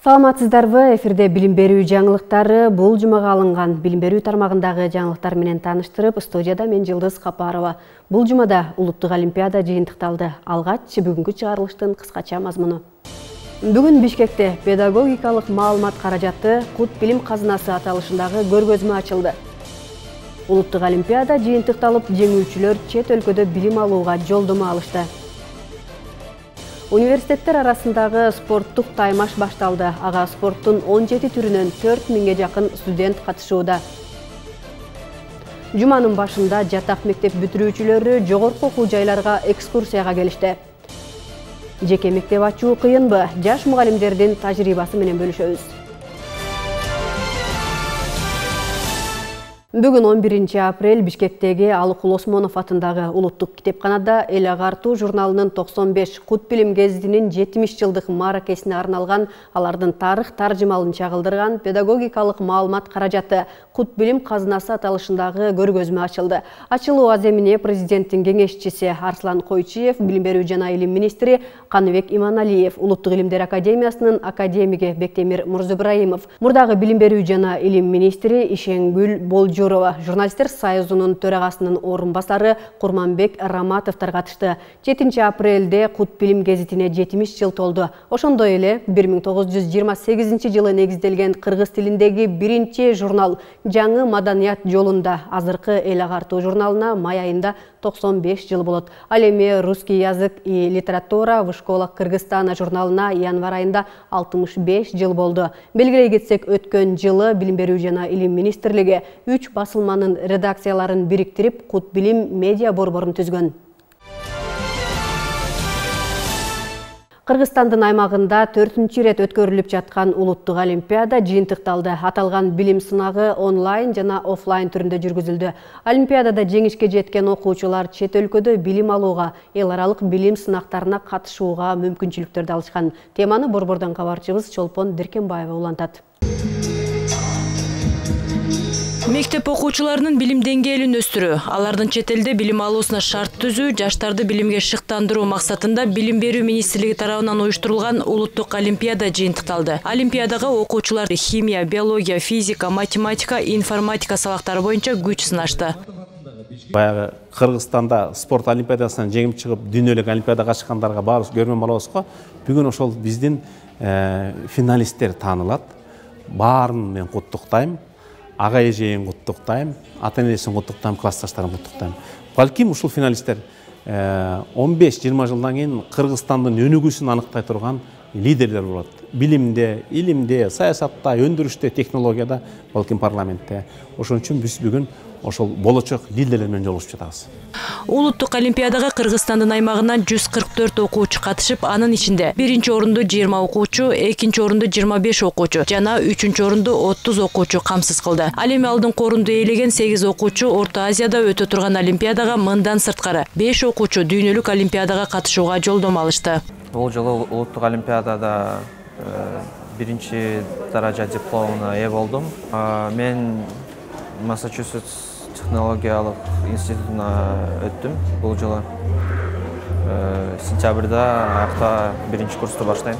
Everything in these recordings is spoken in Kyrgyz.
Саламатсыздарбы, эфирде билим берүү жаңылыктары. Бул жумага алынган билим берүү тармагындагы жаңылыктар менен таныштырып, студияда мен Жылдыз Капарова. Бул жумада улуттук олимпиада жыйынтыкталды. Алгач бүгүнкү чыгарылыштын кыскача мазмуну. Бүгүн Бишкекте педагогикалык маалымат каражаты Кут билим казынасы аталышындагы көргөзмө ачылды. Улуттук олимпиада жыйынтыкталып, жеңүүчүлөр чет өлкөдө билим алууга жолдомо алышты. Университеттер арасындагы спорттук таймаш башталды. Ага спорттун 17 түрүнөн 4000 жакын студент катышууда. Жуманын башында жатак мектеп бүтүрүүчүлөрү жогорку окуу жайларга экскурсияга келишти. Жеке мектеп ачуу кыйынбы? Жаш мугалимдердин тажрыйбасы менен бөлүшөбүз. Бүгүн 11 апрель Бишкектеги Алыкул Осмонов атындагы улуттук китепканада Эл агартуу журналынын 95 Кут билим гезитинин 70 жылдык мааракесине арналган, алардын тарых таржымалын чагылдырган педагогикалык маалымат каражаты Кут билим казынасы аталышындагы көргөзмө ачылды. Ачылуу аземине президенттин кеңешчиси Арслан Койчиев, билим берүү жана илим министри Каныбек Иманалиев, Улуттук илимдер академиясынын академиги Бектемир Мурзыбраимов, мурдагы билим берүү жана илим министри Ишенгүл Болжурова, журналисттер союзунун төрагасынын орун басары Курманбек Раматовтар катышты. 7 апрелде Кут билим гезитине 70 жыл толду. Ошондой эле 1928 жылы негизделген кыргыз тилиндеги биринчи журнал Жаңы маданият жолунда азыркы Эл агартуу журналына май айында 95 жыл болот. Ал эми русский язык и литература в школах Кыргызстана журналына январь айында 65 жыл болду. Белгилей кетсек, өткөн жылы билим берүү жана илим министрлиги 3 басылманын редакцияларын бириктирип, Кут билим медиа борборун түзгөн. Кыргызстандын аймагында 4-чү ирет өткөрүлүп жаткан улуттук олимпиада жыйынтыкталды. Аталган билим сынагы онлайн жана офлайн түрүндө жүргүзүлдү. Олимпиадада жеңишке жеткен окуучулар чет өлкөдө билим алууга, эл аралык билим сынактарына катышууга мүмкүнчүлүктөрдү алышкан. Теманы борбордон кабарчыбыз Чолпон Деркенбаева улантат. Мектеп окуучуларынын билим деңгээлин өстүрүү, алардын чет элде билим алуусуна шарт түзүү, жаштарды билимге шыктандыруу максатында билим берүү министрлиги тарабынан уюштурулган улуттук олимпиада жыйынтыкталды. Олимпиадага окуучулар химия, биология, физика, математика, информатика сабактары боюнча күч сынашты. Баягы Кыргызстанда спорт олимпиадасынан жеңип чыгып, дүйнөлүк олимпиадага катышкандарга баарыбыз көргөн болобуз го. Бүгүн ошол биздин финалисттер таанылат. Баарын мен куттуктайм. Ага эжейин куттуктайм, ата энесин куттуктайм, классташтарын куттуктайм. Балким ушул финалисттер 15-20 жылдан кийин Кыргызстандын өнүгүүсүн аныктай турган лидерлер болот. Билимде, илимде, саясатта, өндүрүштө, технологияда, балким парламентте. Ошон үчүн биз бүгүн ошол болочок лидерлер менен жолугушуп жатабыз. Улуттук олимпиадага Кыргызстандын аймагынан 144 окуучу катышып, анын ичинде 1-чи орунду 20 окуучу, 2-чи орунду 25 окуучу жана 3-чү орунду 30 окуучу камсыз кылды. Ал эми алдыңкы орунду ээлеген 8 окуучу Орто Азияда өтө турган олимпиадага мындан сырткары 5 окуучу дүйнөлүк олимпиадага катышууга жолдомо алышты. Бул жолу улуттук олимпиадада 1-чи даража дипломуна ээ болдум. Мен Массачусетс технологиялык институтуна өттүм бул жылы. Сентябрда акта 1-чи курсту баштайм.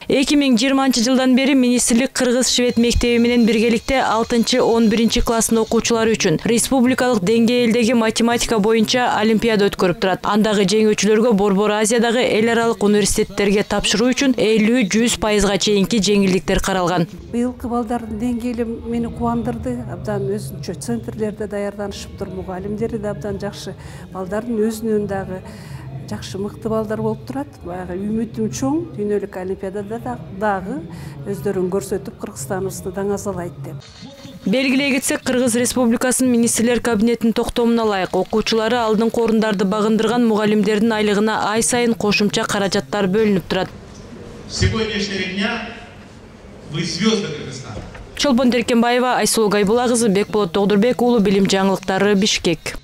2020 жылдан бери министрлик Кыргыз-Швед мектеби менен биргеликте 6-11 класстын окуучулары үчүн республикалык деңгээлдеги математика боюнча олимпиада өткөрүп турат. Андагы жеңүүчүлөргө Борбор Азиядагы эл аралык университеттерге тапшыруу үчүн 50-100% чейинки жеңилдиктер каралган. Быйылкы балдардын деңгээли мени кубандырды. Абдан өзүнчө центрлерде даярданышып тур, мугалимдери да абдан жакшы. Балдардын өзүнүн дагы жакшы мыкты балдар болуп турат. Баягы үмүтүм чоң, дүйнөлүк олимпиадада дагы өздөрүн көрсөтүп, Кыргызстаныбызды даңазалайт деп. Белгилей кетсек, Кыргыз Республикасынын министрлер кабинетинин токтомуна ылайык окуучулары алдыңкы орундарды багындырган мугалимдердин айлыгына ай сайын кошумча каражаттар бөлүнүп турат. Сегодняшнего дня вы звезды Кыргызстана. Чолпон Деркенбаева, Айсулуу Гайбула кызы, Бекболот Тогдурбек уулу, билим жаңылыктары, Бишкек.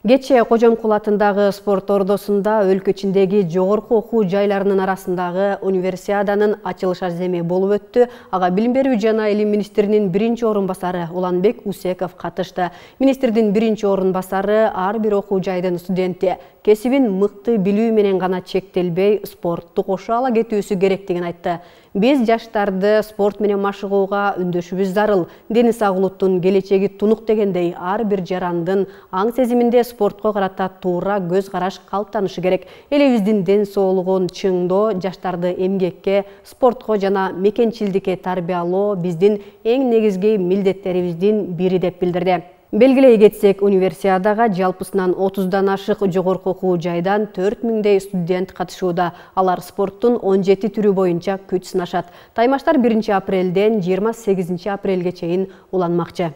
Кечээ Кожомкул атындагы спорт ордосунда өлкө ичиндеги жогорку окуу жайларынын арасындагы универсиаданын ачылыш аземи болуп өттү. Ага билим берүү жана илим министринин 1-чи орун басары Уланбек Усеков катышты. Министрдин 1-чи орун басары ар бир окуу жайдын студенти кесибин мыкты билүү менен гана чектелбей, спортту кошо ала кетүүсү керектигин айтты. Биз жаштарды спорт менен машыгууга үндөшүбүз зарыл. Дени сак улуттун келечеги тунук дегендей, ар бир жарандын аң сезиминде спортко карата туура көз караш калыптанышы керек. Элибиздин ден соолугун чыңдоо, жаштарды эмгекке, спортко жана мекенчилдикке тарбиялоо биздин эң негизги милдеттерибиздин бири деп билдирди. Белгилей кетсек, универсиадага жалпысынан 30дан ашык жогорку окуу жайдан 4000дей студент катышууда. Алар спорттун 17 түрү боюнча күч сынашат. Таймаштар 1 апрелден 28 апрелге чейин уланмакчы.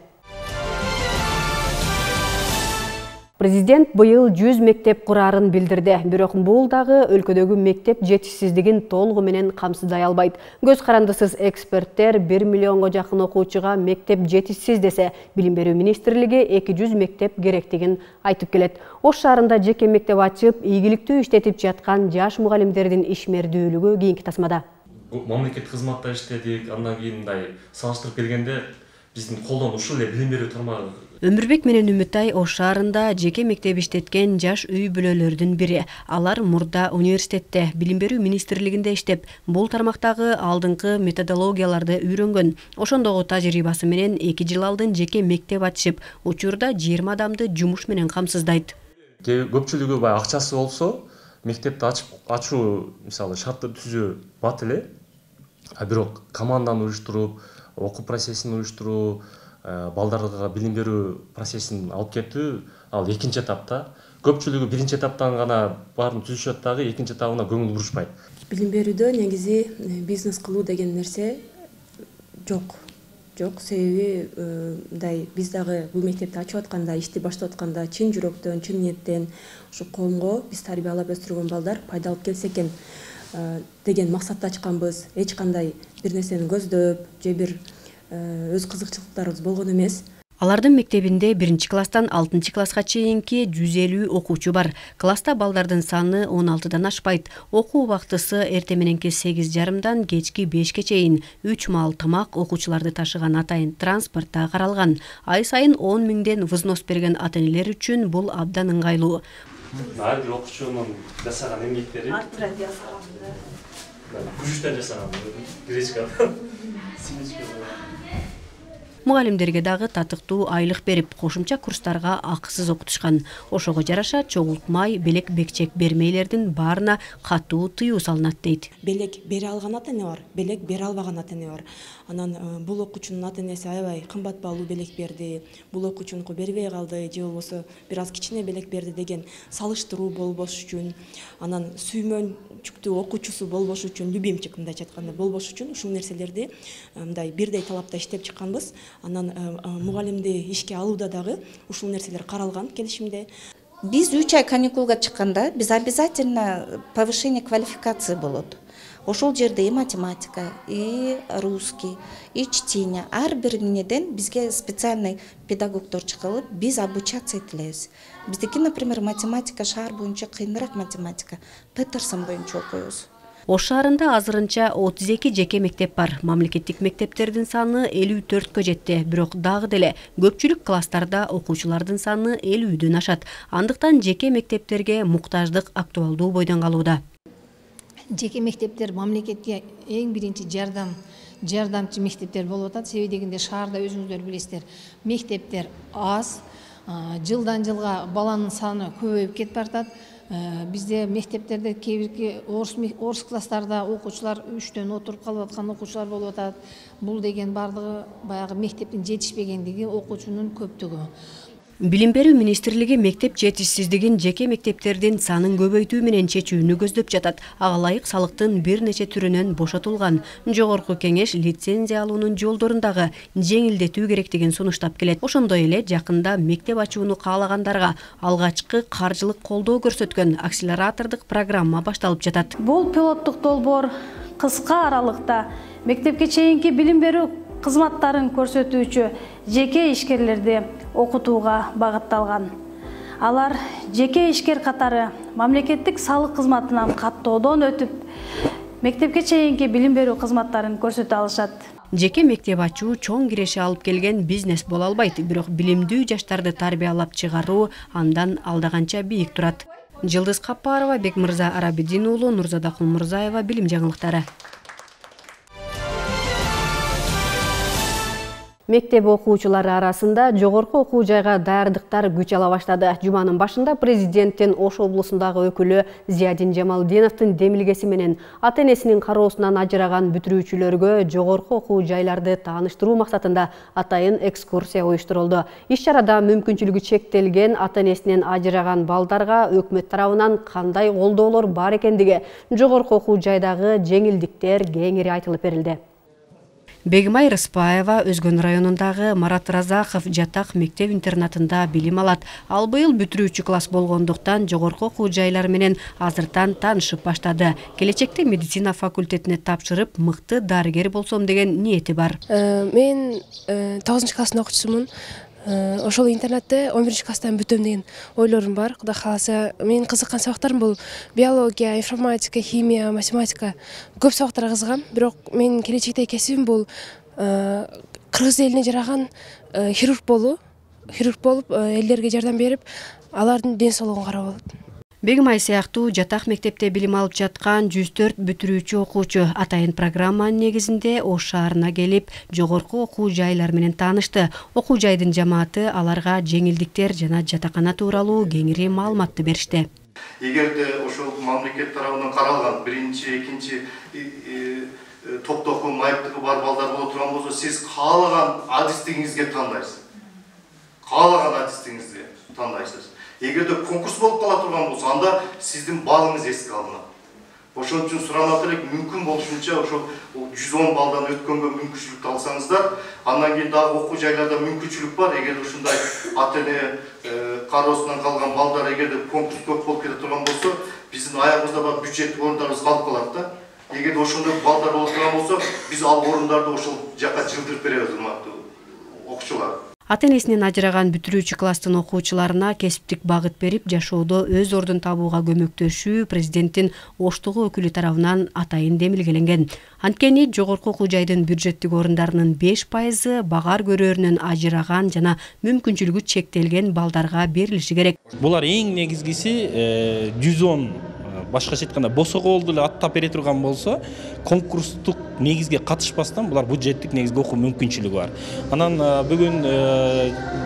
Президент быйыл 100 мектеп курарын билдирди. Бирок бул дагы өлкөдөгү мектеп жетишсиздигин толугу менен камсыздай албайт. Көз карандысыз эксперттер 1 миллионго жакын окуучуга мектеп жетишсиз десе, Билим берүү министрлиги 200 мектеп керектигин айтып келет. Ош шаарында жеке мектеп ачып, ийгиликтүү иштетип жаткан жаш мугалимдердин ишмердүүлүгү кийинки тасмада. Мамлекеттик кызматта иштедик, андан кийин мындай салыштырып келгенде биздин колдон ушул эле билим берүү тармагы. Өмүрбек менен Үмүтай Ош шаарында жеке мектеп иштеткен жаш үй бүлөлөрдүн бири. Алар мурда университетте, Билим берүү министрлигинде иштеп, бул тармактагы алдыңкы методологияларды үйрөнгөн. Ошондогу тажрыйбасы менен 2 жыл алдын жеке мектеп ачып, учурда 20 адамды жумуш менен камсыздайт. Көпчүлүгү бай акчасы болсо, мектепти ачуу, мисалы, шартты түзүү бат эле. Бирок команданы уюштуруп, окуу процессин уюштуруу, балдарга билим берүү процессин алып кетүү, ал экинчи этапта. Көпчүлүгү биринчи этаптан гана баарын түзүшөт дагы, экинчи этабына көңүл бурушпайт. Билим берүүдө негизи бизнес кылуу деген нерсе жок. Себеби мындай биз дагы бул мектепти ачып атканда, ишти баштап атканда чын жүрөктөн, чын ниеттен ушу коомго биз тарбиялап өстүргөн балдар пайда алып келсе экен деген максатта ачканбыз. Эч кандай бир нерсени көздөп, же бир өз кызыкчылыктарыбыз болгон эмес. Алардын мектебинде 1 класстан 6 класска чейинки 150 окуучу бар. Класста балдардын саны 16дан ашпайт. Окуу убактысы эрте мененки 8:30дан кечки 5ке чейин. 3 маал тамак окуучуларды ташыган атайын транспортта каралган. Ай сайын 10 миңден взнос берген ата-энелер үчүн бул абдан ыңгайлуу. Ар бир окуучунун жасаган эмгектери күчтөн жасаган гречка. Мугалимдерге дагы татыктуу айлык берип, кошумча курстарга акысыз окутушкан. Ошого жараша чогултмай, белек бекчек бермейлердин баарына катуу тыюу салынат дейт. Белек бере алган ата-эне бар, белек бере албаган ата-эне бар. Анан бул окуучунун ата-энеси аябай кымбат баалуу белек берди, бул окуучунуку бербей калды, же болбосо бир аз кичине белек берди деген салыштыруу болбош үчүн, анан сүймөнчүктүү окуучусу болбош үчүн, любимчик мындайча айтканда болбош үчүн ушул нерселерди мындай бирдей талапта иштеп чыкканбыз. Анан мугалимди ишке алууда дагы ушул нерселер каралган келишимде. Биз 3 ай каникулга чыкканда биз обязательно повышение квалификации болот. Ошол жерде и математика, и русский, и чтение. Ар бир эмнеден бизге специальный педагогдор чыгылып, биз обучаться этилебиз. Биздики, например, математика шаар боюнча кыйыныраак математика. Петерсон боюнча окуйбуз. Ош шаарында азырынча 32 жеке мектеп бар. Мамлекеттик мектептердин саны 54кө жетти. Бирок дагы деле көпчүлүк класстарда окуучулардын саны 50дөн ашат. Андыктан жеке мектептерге муктаждык актуалдуу бойдон калууда. Жеке мектептер мамлекетке эң биринчи жардамчы мектептер болуп атат. Себеби дегенде шаарда өзүңүздөр билесиздер, мектептер аз, жылдан жылга баланын саны көбөйүп кетип баратат. Бизде мектептерде кээ орус класстарда окуучулар 3төн отуруп калып аткан окуучулар болуп атат. Бул деген бардыгы баягы мектептин жетишпегендиги, окуучунун көптүгү. Билим берүү министрлиги мектеп жетишсиздигин жеке мектептердин санын көбөйтүү менен чечүүнү көздөп жатат. Ага ылайык салыктын бир нече түрүнөн бошотулган. Жогорку кеңеш лицензия алуунун жолдорундагы жеңилдетүү керектигин сунуштап келет. Ошондой эле жакында мектеп ачууну каалагандарга алгачкы каржылык колдоо көрсөткөн акселератордук программа башталып жатат. Бул пилоттук долбоор кыска аралыкта мектепке чейинки билим берүү кызматтарын көрсөтүүчү жеке ишкерлерди окутууга багытталган. Алар жеке ишкер катары мамлекеттик салык кызматынан каттоодон өтүп, мектепке чейинки билим берүү кызматтарын көрсөтө алышат. Жеке мектеп ачуу чоң киреше алып келген бизнес боло албайт, бирок билимдүү жаштарды тарбиялап чыгаруу андан алдаганча бийик турат. Жылдыз Капарова, Бекмырза Арабидин уулу, Нурзада Кулмурзаева, билим жаңылыктары. Мектеп окуучулары арасында жогорку окуу жайга даярдыктар күч ала баштады. Жуманын башында президенттин Ош облусундагы өкүлү Зиядин Жамалдиновдун демилгеси менен ата-энесинин кароосунан ажыраган бүтүрүүчүлөргө жогорку окуу жайларды тааныштыруу максатында атайын экскурсия уюштурулду. Иш-чарада мүмкүнчүлүгү чектелген ата-энесинен ажыраган балдарга өкмөт тарабынан кандай колдоолор бар экендиги, жогорку окуу жайдагы жеңилдиктер кеңири айтылып берилди. Бегимай Рыспаева Өзгөн районундагы Марат Разахов жатак мектеп-интернатында билим алат. Ал быйыл бүтүрүүчү класс болгондуктан жогорку окуу жайлар менен азыртан таанышып баштады. Келечекте медицина факультетине тапшырып, мыкты дарыгер болсом деген ниети бар. Мен 9 класстын окуучусумун. Ошол интернатты 11 класстан бүтөм деген ойлорум бар. Кудай кааласа, менин кызыккан сабактарым бул биология, информатика, химия, математика. Көп сабактарга кызыгам, бирок менин келечектеги кесибим бул кыргыз элине жараган хирург болуп, элдерге жардам берип, алардын ден соолугун карап болот. Бегимай сыяктуу жатак мектепте билим алып жаткан 104 бүтүрүүчү окуучу атайын программанын негизинде Ош шаарына келип, жогорку окуу жайлар менен таанышты. Окуу жайдын жамааты аларга жеңилдиктер жана жатакана тууралуу кеңири маалыматты беришти. Эгерде ошол мамлекет тарабынан каралган биринчи, экинчи топтогу майыптыгы бар балдар боло турган болсо, сиз каалаган адистигиңизге тандайсыз. Эгерде конкурс болуп кала турган болсо, анда сиздин балыңыз эске алынат. Ошон үчүн суранат элек, мүмкүн болушунча ошол 110 балдан өткөнгө мүмкүнчүлүктү алсаңыздар, андан кийин дагы окуу жайларда мүмкүнчүлүк бар. Эгерде ушундай ата-эне кароосунан калган балдар эгерде конкурс көп болуп кете турган болсо, биздин аягыбызда бар бюджеттик орундарыбыз калып калат да. Эгерде ошондой балдар болуп турган болсо, биз ал орундарды ошол жака жылдырып беребиз, урматтуу окуучулар. Ата-энесинен ажыраган бүтүрүүчү класстын окуучуларына кесиптик багыт берип, жашоодо өз ордун табууга көмөктөшүү президенттин Оштогу өкүлү тарабынан атайын демилгеленген. Анткени жогорку окуу жайдын бюджеттик орундарынын 5% багар көрөрүнөн ажыраган жана мүмкүнчүлүгү чектелген балдарга берилиши керек. Булар эң негизгиси 110 башкача айтканда босогоолду эле аттап бере турган болсо, конкурстук негизге катышпастан булар бюджеттик негизге окуу мүмкүнчүлүгү бар. Анан бүгүн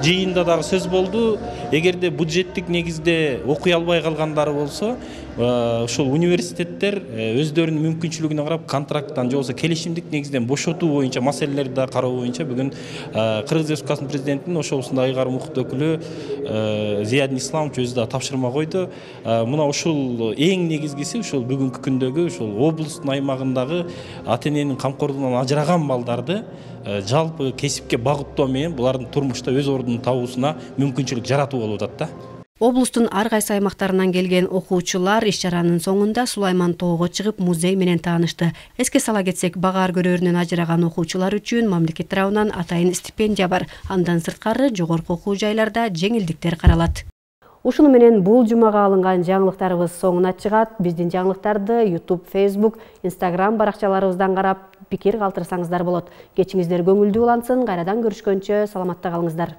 жыйында дагы сөз болду. Эгерде бюджеттик негизде окуй албай калгандары болсо, ошол университеттер өздөрүнүн мүмкүнчүлүгүнө карап контракттан же болбосо келишимдик негизден бошотуу боюнча маселелерди да кароо боюнча бүгүн Кыргыз Республикасынын президентинин ошолусунда ыйгарым укуктуу өкүлү Зиядин Исламович өзү да тапшырма койду. Мына ушул эң негизгиси ушул бүгүнкү күндөгү ушул облустун аймагындагы ата-эненин камкорлугунан ажыраган балдарды жалпы кесипке багыттоо менен булардын турмушта өз ордун табуусуна мүмкүнчүлүк жаратуу болуп атат да. Облустун ар кайсы аймактарынан келген окуучулар иш-чаранын соңунда Сулайман тоого чыгып музей менен таанышты. Эске сала кетсек, багар көрөрүнөн ажыраган окуучулар үчүн мамлекет тарабынан атайын стипендия бар. Андан сырткары жогорку окуу жайларда жеңилдиктер каралат. Ушуну менен бул жумага алынган жаңылыктарыбыз соңуна чыгат. Биздин жаңылыктарды YouTube, Facebook, Instagram баракчаларыбыздан карап, пикир калтырсаңыздар болот. Кечиңиздер көңүлдүү улансын. Кайрадан көрүшкөнчө саламатта калыңыздар.